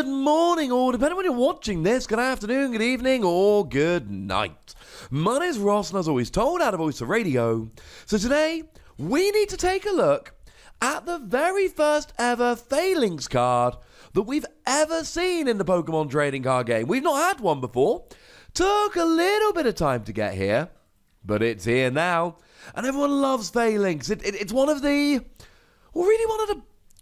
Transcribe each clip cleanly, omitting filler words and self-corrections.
Good morning, or depending on when you're watching this, good afternoon, good evening, or good night. My name's Ross, and as always told, out of Voice of Radio. So today, we need to take a look at the very first ever Falinks card that we've ever seen in the Pokemon trading card game. We've not had one before. Took a little bit of time to get here, but it's here now. And everyone loves Falinks. It's one of the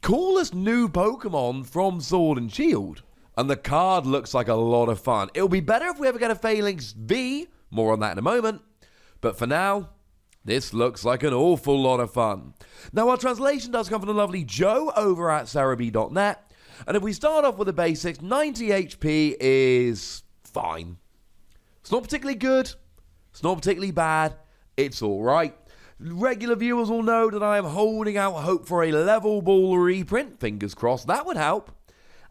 coolest new Pokemon from Sword and Shield. And the card looks like a lot of fun. It'll be better if we ever get a Falinks V. More on that in a moment. But for now, this looks like an awful lot of fun. Now, our translation does come from the lovely Joe over at Cerebi.net. And if we start off with the basics, 90 HP is fine. It's not particularly good. It's not particularly bad. It's alright. Regular viewers will know that I am holding out hope for a level ball reprint. Fingers crossed that would help.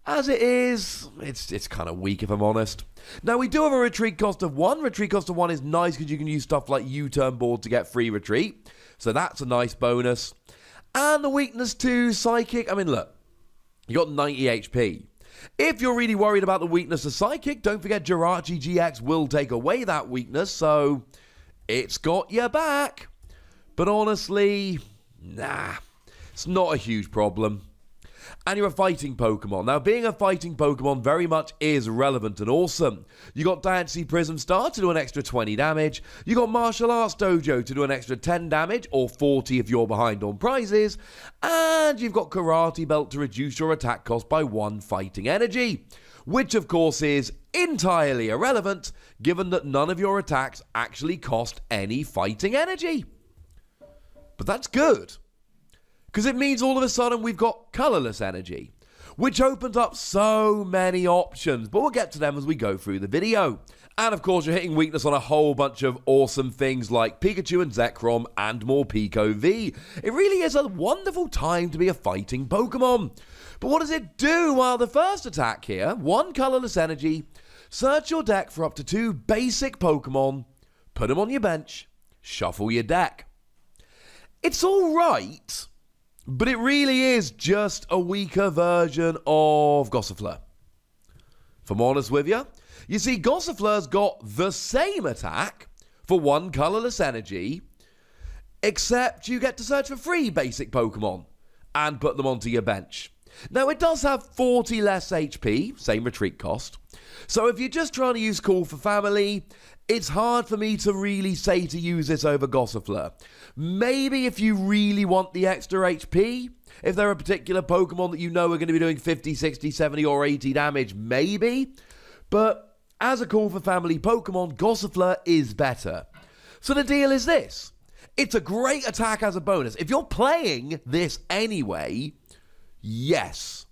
As it is, it's kind of weak if I'm honest. Now we do have a retreat cost of 1. Retreat cost of 1 is nice because you can use stuff like U-turn board to get free retreat. So that's a nice bonus. And the weakness to Psychic, I mean look, you got 90 HP. If you're really worried about the weakness of Psychic, don't forget Jirachi GX will take away that weakness, so it's got your back. But honestly, nah, it's not a huge problem. And you're a fighting Pokemon. Now, being a fighting Pokemon very much is relevant and awesome. You got Diancie Prism Star to do an extra 20 damage. You got Martial Arts Dojo to do an extra 10 damage, or 40 if you're behind on prizes. And you've got Karate Belt to reduce your attack cost by 1 fighting energy. Which, of course, is entirely irrelevant, given that none of your attacks actually cost any fighting energy. But that's good. Because it means all of a sudden we've got colourless energy, which opens up so many options, but we'll get to them as we go through the video. And of course you're hitting weakness on a whole bunch of awesome things like Pikachu and Zekrom and more Pico V. It really is a wonderful time to be a fighting Pokemon. But what does it do? Well, the first attack here, 1 colourless energy, search your deck for up to 2 basic Pokemon, put them on your bench, shuffle your deck. It's alright, but it really is just a weaker version of Gossifleur. If I'm honest with you, you see, Gossifleur's got the same attack for 1 colourless energy, except you get to search for 3 basic Pokemon and put them onto your bench. Now, it does have 40 less HP, same retreat cost. So if you're just trying to use Call for Family, it's hard for me to really say to use this over Gossifleur. Maybe if you really want the extra HP, if there are particular Pokemon that you know are going to be doing 50, 60, 70 or 80 damage, maybe. But as a Call for Family Pokemon, Gossifleur is better. So the deal is this. It's a great attack as a bonus. If you're playing this anyway, yes.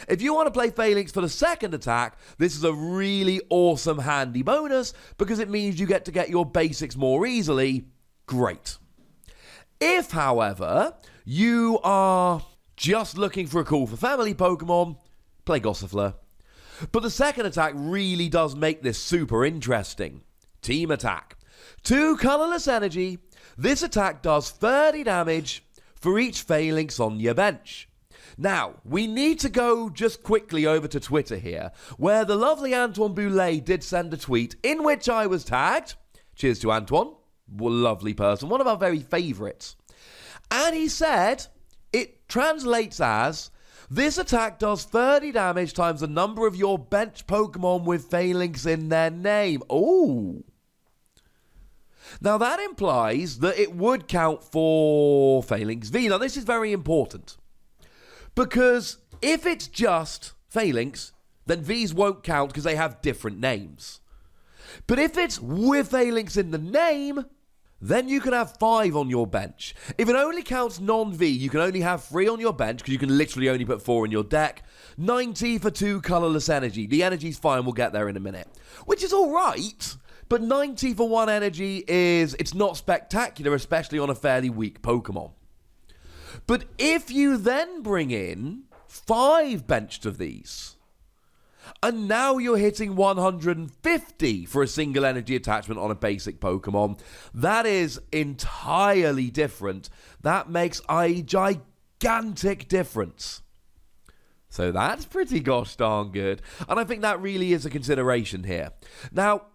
If you want to play Falinks for the second attack, this is a really awesome handy bonus because it means you get to get your basics more easily. Great. If, however, you are just looking for a Call for Family Pokemon, play Gossifleur. But the second attack really does make this super interesting. Team attack. 2 colourless energy. This attack does 30 damage for each Falinks on your bench. Now, we need to go just quickly over to Twitter here, where the lovely Antoine Boulet did send a tweet in which I was tagged. Cheers to Antoine. Lovely person. One of our very favourites. And he said, it translates as, this attack does 30 damage times the number of your bench Pokemon with Falinks in their name. Ooh. Now that implies that it would count for Falinks V. Now this is very important. Because if it's just Falinks, then Vs won't count because they have different names. But if it's with Falinks in the name, then you can have 5 on your bench. If it only counts non-V, you can only have 3 on your bench because you can literally only put 4 in your deck. 90 for 2 colourless energy. The energy's fine, we'll get there in a minute. Which is alright, but 90 for 1 energy it's not spectacular, especially on a fairly weak Pokemon. But if you then bring in 5 benched of these, and now you're hitting 150 for a single energy attachment on a basic Pokemon, that is entirely different. That makes a gigantic difference. So that's pretty gosh darn good. And I think that really is a consideration here. Now,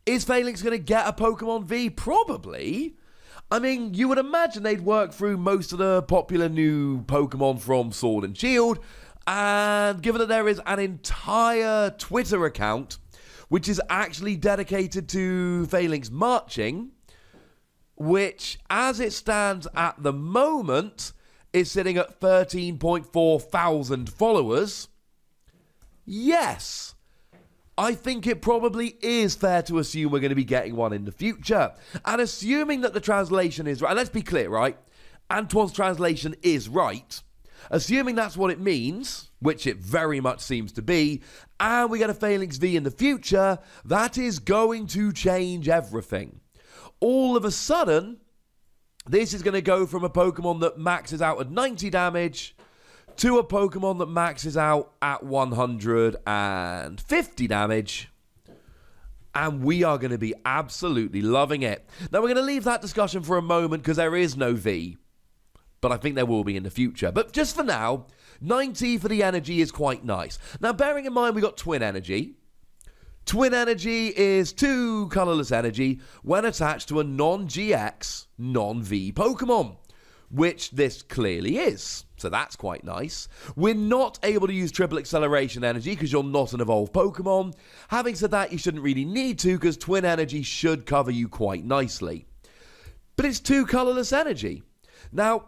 is Falinks going to get a Pokemon V? Probably. I mean, you would imagine they'd work through most of the popular new Pokemon from Sword and Shield. And given that there is an entire Twitter account which is actually dedicated to Falinks marching, which, as it stands at the moment, is sitting at 13.4 thousand followers. Yes, I think it probably is fair to assume we're going to be getting one in the future. And assuming that the translation is right, and let's be clear, right? Antoine's translation is right. Assuming that's what it means, which it very much seems to be, and we get a Falinks V in the future, that is going to change everything. All of a sudden, this is going to go from a Pokemon that maxes out at 90 damage to a Pokemon that maxes out at 150 damage. And we are going to be absolutely loving it. Now, we're going to leave that discussion for a moment because there is no V. But I think there will be in the future. But just for now, 90 for the energy is quite nice. Now, bearing in mind we got Twin Energy. Twin Energy is 2 colorless energy when attached to a non-GX, non-V Pokemon, which this clearly is. So that's quite nice. We're not able to use triple acceleration energy because you're not an evolved Pokemon. Having said that, you shouldn't really need to because Twin Energy should cover you quite nicely. But it's 2 colorless energy. Now,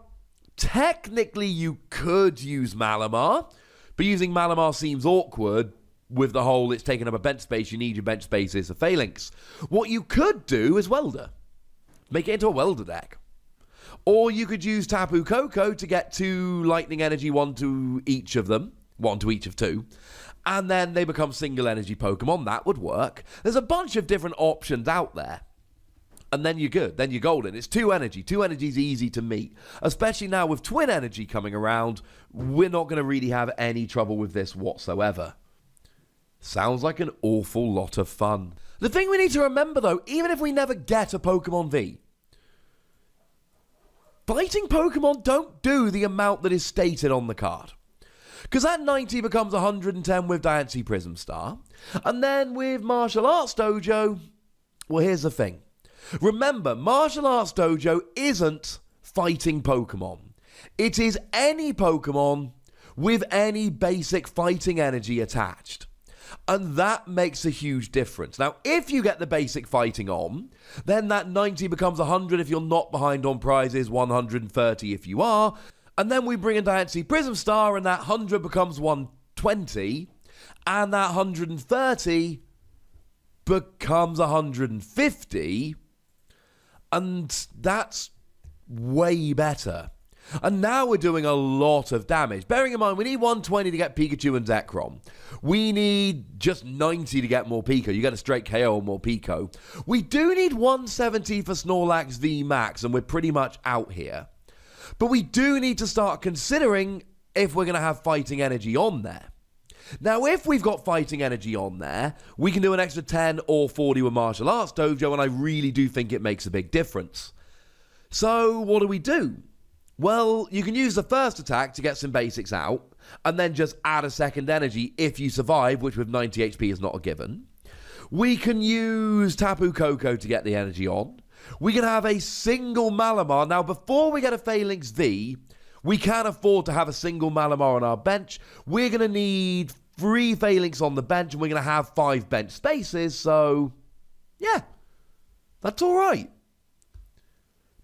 technically you could use Malamar, but using Malamar seems awkward. With the whole, it's taking up a bench space, you need your bench spaces of Falinks. What you could do is Welder. Make it into a Welder deck. Or you could use Tapu Koko to get 2 lightning energy, 1 to each of them. 1 to each of 2. And then they become single energy Pokemon. That would work. There's a bunch of different options out there. And then you're good. Then you're golden. It's 2 energy. 2 energy is easy to meet. Especially now with Twin Energy coming around. We're not going to really have any trouble with this whatsoever. Sounds like an awful lot of fun. The thing we need to remember, though, even if we never get a Pokemon V, fighting Pokemon don't do the amount that is stated on the card. Because that 90 becomes 110 with Diancie Prism Star. And then with Martial Arts Dojo, well, here's the thing. Remember, Martial Arts Dojo isn't fighting Pokemon. It is any Pokemon with any basic fighting energy attached. And that makes a huge difference. Now, if you get the basic fighting on, then that 90 becomes 100 if you're not behind on prizes, 130 if you are. And then we bring in Diancie Prism Star, and that 100 becomes 120. And that 130 becomes 150. And that's way better. And now we're doing a lot of damage. Bearing in mind, we need 120 to get Pikachu and Zekrom. We need just 90 to get Morpeko. You get a straight KO on Morpeko. We do need 170 for Snorlax V Max, and we're pretty much out here. But we do need to start considering if we're going to have fighting energy on there. Now, if we've got fighting energy on there, we can do an extra 10 or 40 with Martial Arts Dojo, and I really do think it makes a big difference. So, what do? Well, you can use the first attack to get some basics out, and then just add a second energy if you survive, which with 90 HP is not a given. We can use Tapu Koko to get the energy on. We can have a single Malamar. Now, before we get a Falinks V, we can afford to have a single Malamar on our bench. We're going to need 3 Falinks on the bench, and we're going to have 5 bench spaces, so yeah, that's all right.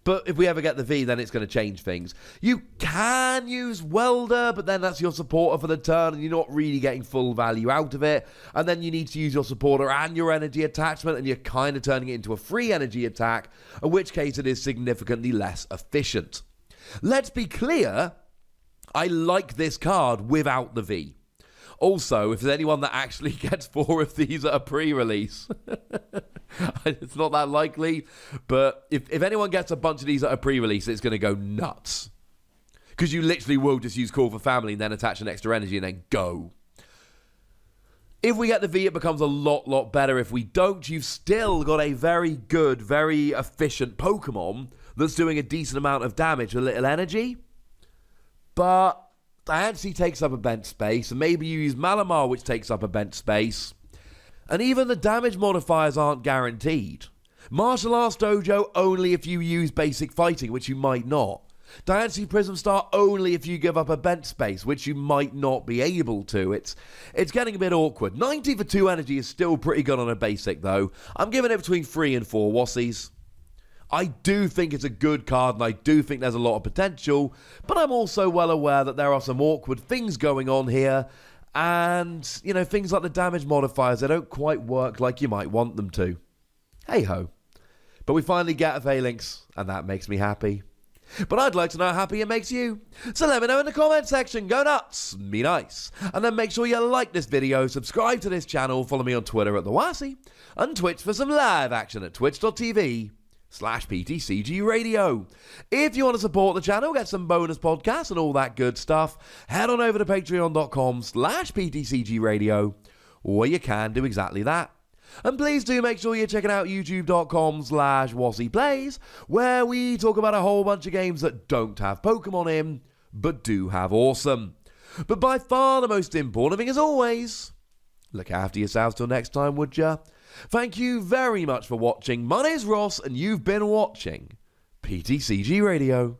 But if we ever get the V, then it's going to change things. You can use Welder, but then that's your supporter for the turn, and you're not really getting full value out of it. And then you need to use your supporter and your energy attachment, and you're kind of turning it into a free energy attack, in which case it is significantly less efficient. Let's be clear, I like this card without the V. Also, if there's anyone that actually gets 4 of these at a pre-release, it's not that likely, but if anyone gets a bunch of these at a pre-release, it's going to go nuts. Because you literally will just use Call for Family and then attach an extra energy and then go. If we get the V, it becomes a lot better. If we don't, you've still got a very good, very efficient Pokemon that's doing a decent amount of damage with little energy. But Diancie takes up a bench space, and maybe you use Malamar, which takes up a bench space. And even the damage modifiers aren't guaranteed. Martial Arts Dojo only if you use basic fighting, which you might not. Diancie Prism Star only if you give up a bench space, which you might not be able to. It's getting a bit awkward. 90 for 2 energy is still pretty good on a basic, though. I'm giving it between 3 and 4 Wassies. I do think it's a good card, and I do think there's a lot of potential, but I'm also well aware that there are some awkward things going on here, and, things like the damage modifiers, they don't quite work like you might want them to. Hey-ho. But we finally get a Falinks, and that makes me happy. But I'd like to know how happy it makes you. So let me know in the comment section. Go nuts, be nice. And then make sure you like this video, subscribe to this channel, follow me on Twitter at TheWassie, and Twitch for some live action at twitch.tv/PTCGRadio. If you want to support the channel, get some bonus podcasts and all that good stuff, head on over to patreon.com/PTCGRadio, where you can do exactly that. And please do make sure you're checking out youtube.com/WassiePlays, where we talk about a whole bunch of games that don't have Pokemon in, but do have awesome. But by far the most important thing, as always, look after yourselves till next time, would ya? Thank you very much for watching. My name's Ross, and you've been watching PTCG Radio.